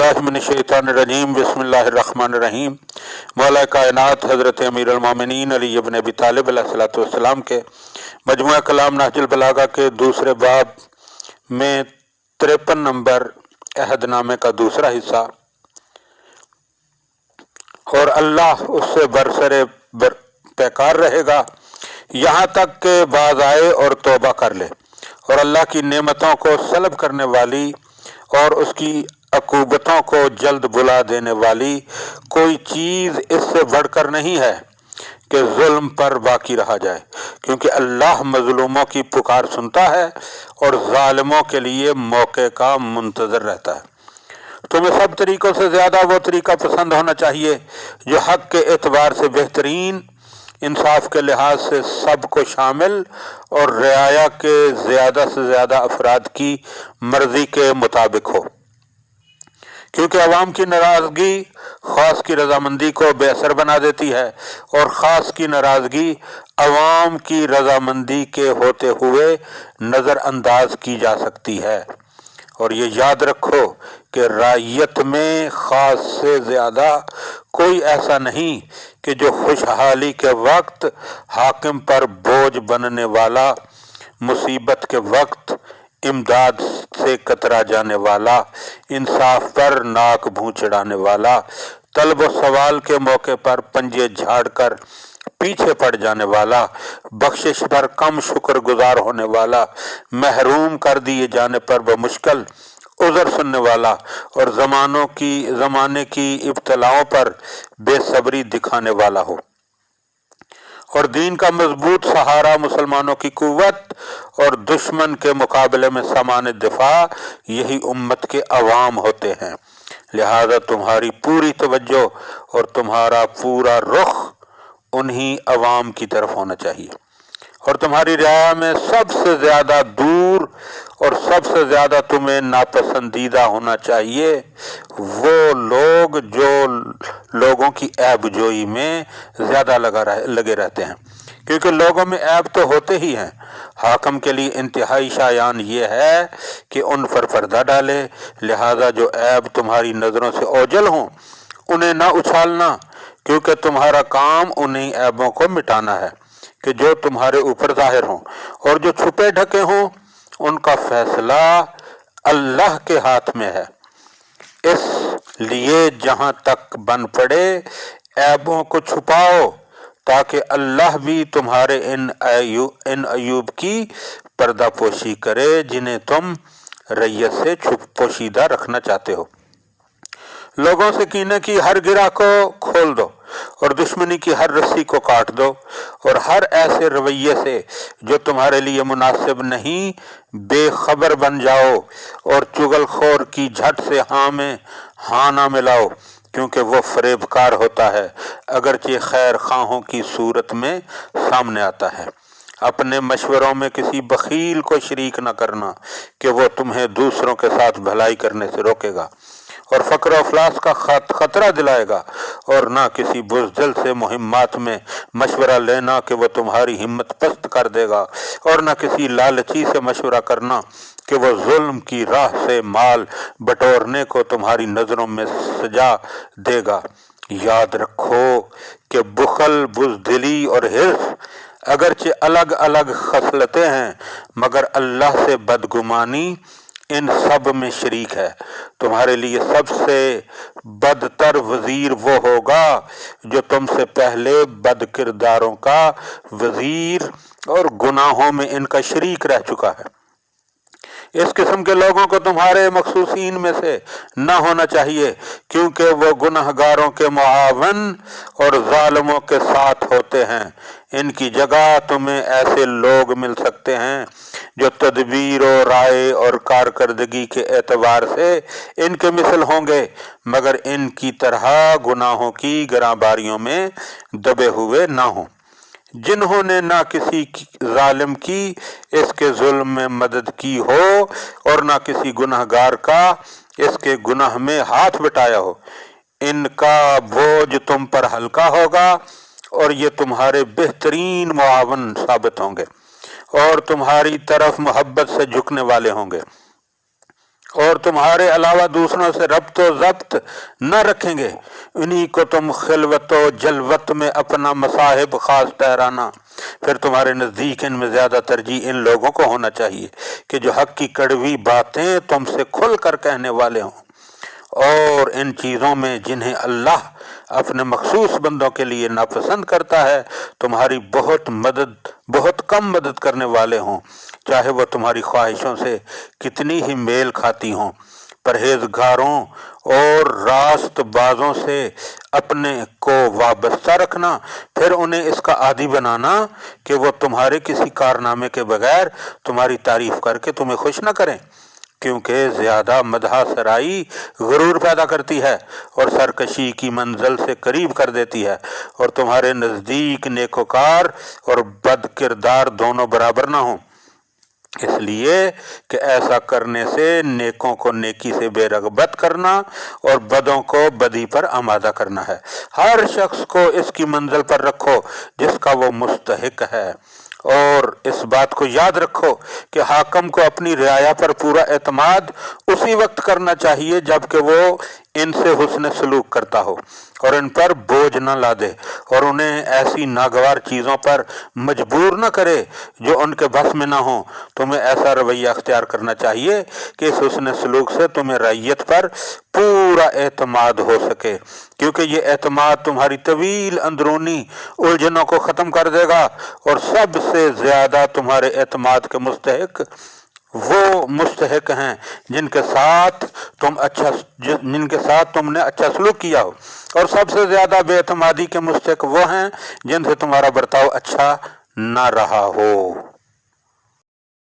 बिस्मिल्लाह मिनश्शैतानिर्रजीम बिस्मिल्लाहिर्रहमानिर्रहीम। मौला कायनात हज़रत अमीरुल मोमिनीन अली इब्न अबी तालिब अलैहिस्सलाम के मजमूआ कलाम नाहजुल बलागा के दूसरे बाब में 53 नंबर अहदनामे का दूसरा हिस्सा, और अल्लाह उससे बरसरे बेकार रहेगा यहाँ तक के बाज आए और तौबा कर ले, और अल्लाह की नेमतों को सलब करने वाली और उसकी अकूबतों को जल्द बुला देने वाली कोई चीज़ इससे बढ़कर नहीं है कि जुल्म पर बाकी रहा जाए, क्योंकि अल्लाह मजलूमों की पुकार सुनता है और जालिमों के लिए मौके का मुंतजर रहता है। तुम्हें सब तरीकों से ज़्यादा वो तरीका पसंद होना चाहिए जो हक़ के एतबार से बेहतरीन, इंसाफ के लिहाज से सब को शामिल और रियाया के ज़्यादा से ज़्यादा अफराद की मर्ज़ी के मुताबिक हो, क्योंकि अवाम की नाराज़गी ख़ास की रजामंदी को बेअसर बना देती है और ख़ास की नाराज़गी अवाम की रजामंदी के होते हुए नज़रअंदाज की जा सकती है। और ये याद रखो कि रायत में ख़ास से ज़्यादा कोई ऐसा नहीं कि जो खुशहाली के वक्त हाकिम पर बोझ बनने वाला, मुसीबत के वक्त इमदाद से कतरा जाने वाला, इंसाफ पर नाक भूं चढ़ाने वाला, तलब व सवाल के मौके पर पंजे झाड़ कर पीछे पड़ जाने वाला, बख्शिश पर कम शुक्र गुजार होने वाला, महरूम कर दिए जाने पर बमुश्किल उज़र सुनने वाला और ज़माने की इब्तलाओं पर बेसब्री दिखाने वाला हो। और दीन का मजबूत सहारा मुसलमानों की कुव्वत और दुश्मन के मुकाबले में सामान दिफा यही उम्मत के अवाम होते हैं। लिहाजा तुम्हारी पूरी तवज्जो और तुम्हारा पूरा रुख उन्हीं अवाम की तरफ होना चाहिए, और तुम्हारी रियाया में सबसे ज़्यादा दूर और सबसे ज़्यादा तुम्हें नापसंदीदा होना चाहिए वो लोग जो लोगों की ऐबजोई में ज़्यादा लगे रहते हैं, क्योंकि लोगों में ऐब तो होते ही हैं। हाकिम के लिए इंतहाई शायान ये है कि उन पर पर्दा डाले, लिहाजा जो ऐब तुम्हारी नज़रों से ओझल हों उन्हें ना उछालना, क्योंकि तुम्हारा काम उन्हीं ऐबों को मिटाना है कि जो तुम्हारे ऊपर जाहिर हों, और जो छुपे ढके हों उनका फैसला अल्लाह के हाथ में है। इसलिए जहां तक बन पड़े ऐबों को छुपाओ, ताकि अल्लाह भी तुम्हारे इन अयूब की पर्दापोशी करे जिन्हें तुम रैयत से पोशीदा रखना चाहते हो। लोगों से कीने की हर गिरा को खोल दो और दुश्मनी की हर रस्सी को काट दो, और हर ऐसे रवैये से जो तुम्हारे लिए मुनासिब नहीं बेखबर बन जाओ, और चुगलखोर की झट से हाँ में हाँ ना मिलाओ, क्योंकि वो फरेबकार होता है अगरचे खैर खाहों की सूरत में सामने आता है। अपने मशवरों में किसी बखील को शरीक न करना कि वो तुम्हें दूसरों के साथ भलाई करने से रोकेगा और फ़क्र अफलास का खतरा दिलाएगा, और ना किसी बुज़दिल से मुहिम्मात में मशवरा लेना कि वह तुम्हारी हिम्मत पस्त कर देगा, और ना किसी लालची से मशवरा करना कि वह जुल्म की राह से माल बटोरने को तुम्हारी नज़रों में सजा देगा। याद रखो कि बुखल, बुज़दिली और हिर्स अगरचे अलग अलग खसलतें हैं, मगर अल्लाह से बदगुमानी इन सब में शरीक है। तुम्हारे लिए सबसे बदतर वजीर वो होगा जो तुमसे पहले बद किरदारों का वजीर और गुनाहों में इनका शरीक रह चुका है। इस किस्म के लोगों को तुम्हारे मखसूसीन में से न होना चाहिए, क्योंकि वो गुनहगारों के मुआवन और जालिमों के साथ होते हैं। इनकी जगह तुम्हें ऐसे लोग मिल सकते हैं जो तदबीर और राय और कारकर्दगी के एतबार से इनके मिसल होंगे, मगर इनकी तरह गुनाहों की गिराबारियों में दबे हुए ना हों, जिन्होंने ना किसी जालिम की इसके जुल्म में मदद की हो और ना किसी गुनहगार का इसके गुनाह में हाथ बटाया हो। इनका बोझ तुम पर हल्का होगा और ये तुम्हारे बेहतरीन मुआवन साबित होंगे और तुम्हारी तरफ मोहब्बत से झुकने वाले होंगे। اور تمہارے علاوہ دوسروں سے ربط و ضبط نہ رکھیں گے، انہی کو تم خلوت و جلوت میں اپنا مصاحب خاص ٹھہرانا، پھر تمہارے نزدیک ان میں زیادہ ترجیح ان لوگوں کو ہونا چاہیے کہ جو حق کی کڑوی باتیں تم سے کھل کر کہنے والے ہوں، اور ان چیزوں میں جنہیں اللہ اپنے مخصوص بندوں کے لیے ناپسند کرتا ہے تمہاری بہت کم مدد کرنے والے ہوں، چاہے وہ تمہاری خواہشوں سے کتنی ہی میل کھاتی ہوں۔ پرہیزگاروں اور راست بازوں سے اپنے کو وابستہ رکھنا، پھر انہیں اس کا عادی بنانا کہ وہ تمہارے کسی کارنامے کے بغیر تمہاری تعریف کر کے تمہیں خوش نہ کریں، کیونکہ زیادہ مدح سرائی غرور پیدا کرتی ہے اور سرکشی کی منزل سے قریب کر دیتی ہے، اور تمہارے نزدیک نیکوکار اور بد کردار دونوں برابر نہ ہوں، اس لیے کہ ایسا کرنے سے نیکوں کو نیکی سے بے رغبت کرنا اور بدوں کو بدی پر آمادہ کرنا ہے۔ ہر شخص کو اس کی منزل پر رکھو جس کا وہ مستحق ہے، اور اس بات کو یاد رکھو کہ حاکم کو اپنی رعایا پر پورا اعتماد اسی وقت کرنا چاہیے جب کہ وہ ان سے حسن سلوک کرتا ہو اور ان پر بوجھ نہ لادے اور انہیں ایسی ناگوار چیزوں پر مجبور نہ کرے جو ان کے بس میں نہ ہوں۔ تمہیں ایسا رویہ اختیار کرنا چاہیے کہ اس حسن سلوک سے تمہیں رعیت پر پورا اعتماد ہو سکے، کیونکہ یہ اعتماد تمہاری طویل اندرونی الجھنوں کو ختم کر دے گا، اور سب سے زیادہ تمہارے اعتماد کے مستحق وہ مستحق ہیں جن کے ساتھ تم نے اچھا سلوک کیا ہو، اور سب سے زیادہ بے اعتمادی کے مستحق وہ ہیں جن سے تمہارا برتاؤ اچھا نہ رہا ہو۔